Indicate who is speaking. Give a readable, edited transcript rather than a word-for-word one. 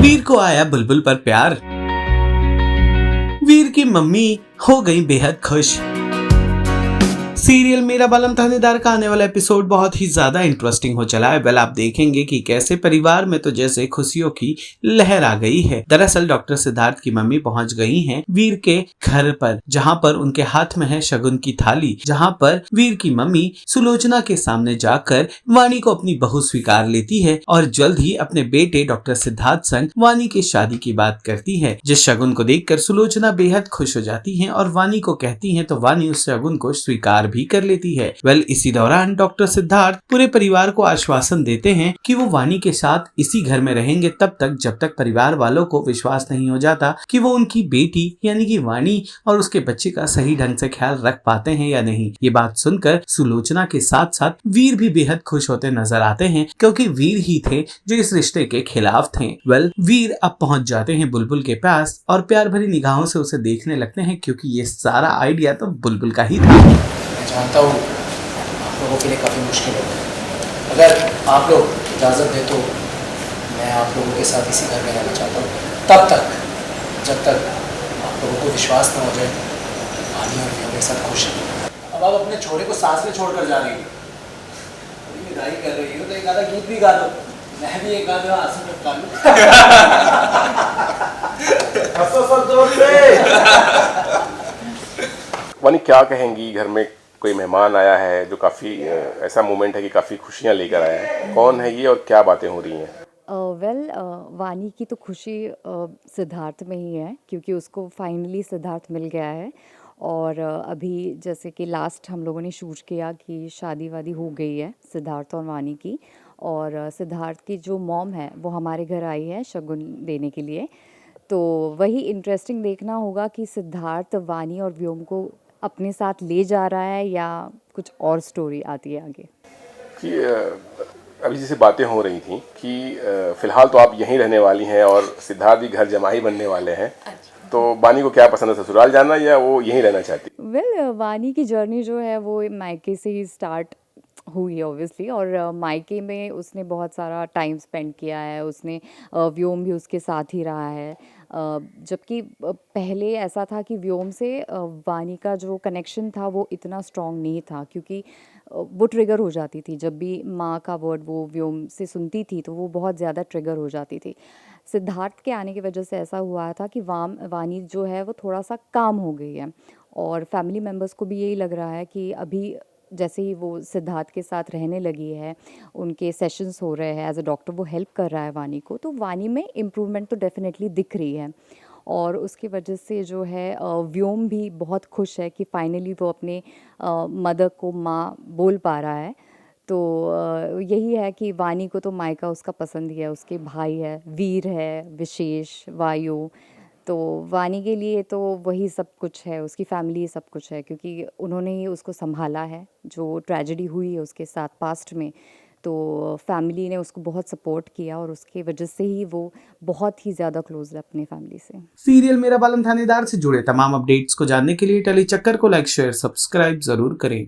Speaker 1: वीर को आया बुलबुल पर प्यार। वीर की मम्मी हो गई बेहद खुश। सीरियल मेरा बालम थानेदार का आने वाला एपिसोड बहुत ही ज्यादा इंटरेस्टिंग हो चला है। वेल आप देखेंगे कि कैसे परिवार में तो जैसे खुशियों की लहर आ गई है। दरअसल डॉक्टर सिद्धार्थ की मम्मी पहुंच गई हैं वीर के घर पर, जहां पर उनके हाथ में है शगुन की थाली, जहां पर वीर की मम्मी सुलोचना के सामने जाकर वानी को अपनी बहू स्वीकार लेती है और जल्द ही अपने बेटे डॉक्टर सिद्धार्थ संग वानी की शादी की बात करती है। जिस शगुन को देखकर सुलोचना बेहद खुश हो जाती है और वानी को कहती है तो वानी उस शगुन को स्वीकार भी कर लेती है। वेल इसी दौरान डॉक्टर सिद्धार्थ पूरे परिवार को आश्वासन देते हैं कि वो वानी के साथ इसी घर में रहेंगे तब तक जब तक परिवार वालों को विश्वास नहीं हो जाता कि वो उनकी बेटी यानी कि वानी और उसके बच्चे का सही ढंग से ख्याल रख पाते हैं या नहीं। ये बात सुनकर सुलोचना के साथ साथ वीर भी बेहद खुश होते नजर आते हैं, क्योंकि वीर ही थे जो इस रिश्ते के खिलाफ थे। वेल वीर अब पहुंच जाते हैं बुलबुल के पास और प्यार भरी निगाहों से उसे देखने लगते हैं, क्योंकि ये सारा आइडिया तो बुलबुल का ही था।
Speaker 2: जानता हूँ आप लोगों के लिए काफ़ी मुश्किल होगा। अगर आप लोग इजाज़त दें तो मैं आप लोगों के साथ इसी घर में रहना चाहता हूँ, तब तक जब तक आप लोगों को विश्वास न हो जाए वानी और मेरे साथ खुश है। अब आप अपने छोरे को सास में छोड़कर जा रही हो, विदाई कर रही हो तो एक आधा गीत भी गा दो, मैं भी एक आधा आंसू टपका लूं।
Speaker 3: वानी क्या कहेंगी, घर में कोई मेहमान आया है जो काफ़ी ऐसा मोमेंट है कि काफ़ी खुशियाँ लेकर आया है, कौन है ये और क्या बातें हो रही हैं?
Speaker 4: वानी की तो खुशी सिद्धार्थ में ही है, क्योंकि उसको फाइनली सिद्धार्थ मिल गया है। और अभी जैसे कि लास्ट हम लोगों ने शूट किया कि शादी वादी हो गई है सिद्धार्थ और वानी की, और सिद्धार्थ की जो मॉम है वो हमारे घर आई है शगुन देने के लिए। तो वही इंटरेस्टिंग देखना होगा कि सिद्धार्थ वानी और व्योम को अपने साथ ले जा रहा है या कुछ और स्टोरी आती है आगे।
Speaker 3: कि अभी जैसे बातें हो रही थी कि फिलहाल तो आप यहीं रहने वाली हैं और सिद्धार्थ भी घर जमाई बनने वाले हैं, तो वानी को क्या पसंद है, ससुराल जाना या वो यहीं रहना चाहती?
Speaker 4: वानी की जर्नी जो है वो मायके से ही स्टार्ट हुई है ऑब्वियसली, और मायके में उसने बहुत सारा टाइम स्पेंड किया है। उसने व्योम भी उसके साथ ही रहा है, जबकि पहले ऐसा था कि व्योम से वानी का जो कनेक्शन था वो इतना स्ट्रॉन्ग नहीं था, क्योंकि वो ट्रिगर हो जाती थी जब भी माँ का वर्ड वो व्योम से सुनती थी तो वो बहुत ज़्यादा ट्रिगर हो जाती थी। सिद्धार्थ के आने की वजह से ऐसा हुआ था कि वानी जो है वो थोड़ा सा काम हो गई है, और फैमिली मेम्बर्स को भी यही लग रहा है कि अभी जैसे ही वो सिद्धार्थ के साथ रहने लगी है, उनके सेशंस हो रहे हैं एज अ डॉक्टर, वो हेल्प कर रहा है वानी को, तो वानी में इम्प्रूवमेंट तो डेफिनेटली दिख रही है। और उसकी वजह से जो है व्योम भी बहुत खुश है कि फाइनली वो अपने मदर को माँ बोल पा रहा है। तो यही है कि वानी को तो मायका उसका पसंद ही है, उसके भाई है, वीर है, विशेष, वायु, तो वानी के लिए तो वही सब कुछ है, उसकी फैमिली सब कुछ है, क्योंकि उन्होंने ही उसको संभाला है। जो ट्रेजेडी हुई है उसके साथ पास्ट में, तो फैमिली ने उसको बहुत सपोर्ट किया और उसके वजह से ही वो बहुत ही ज़्यादा क्लोज है अपने फैमिली से।
Speaker 1: सीरियल मेरा बालम थानेदार से जुड़े तमाम अपडेट्स को जानने के लिए टेली चक्कर को लाइक शेयर सब्सक्राइब जरूर करें।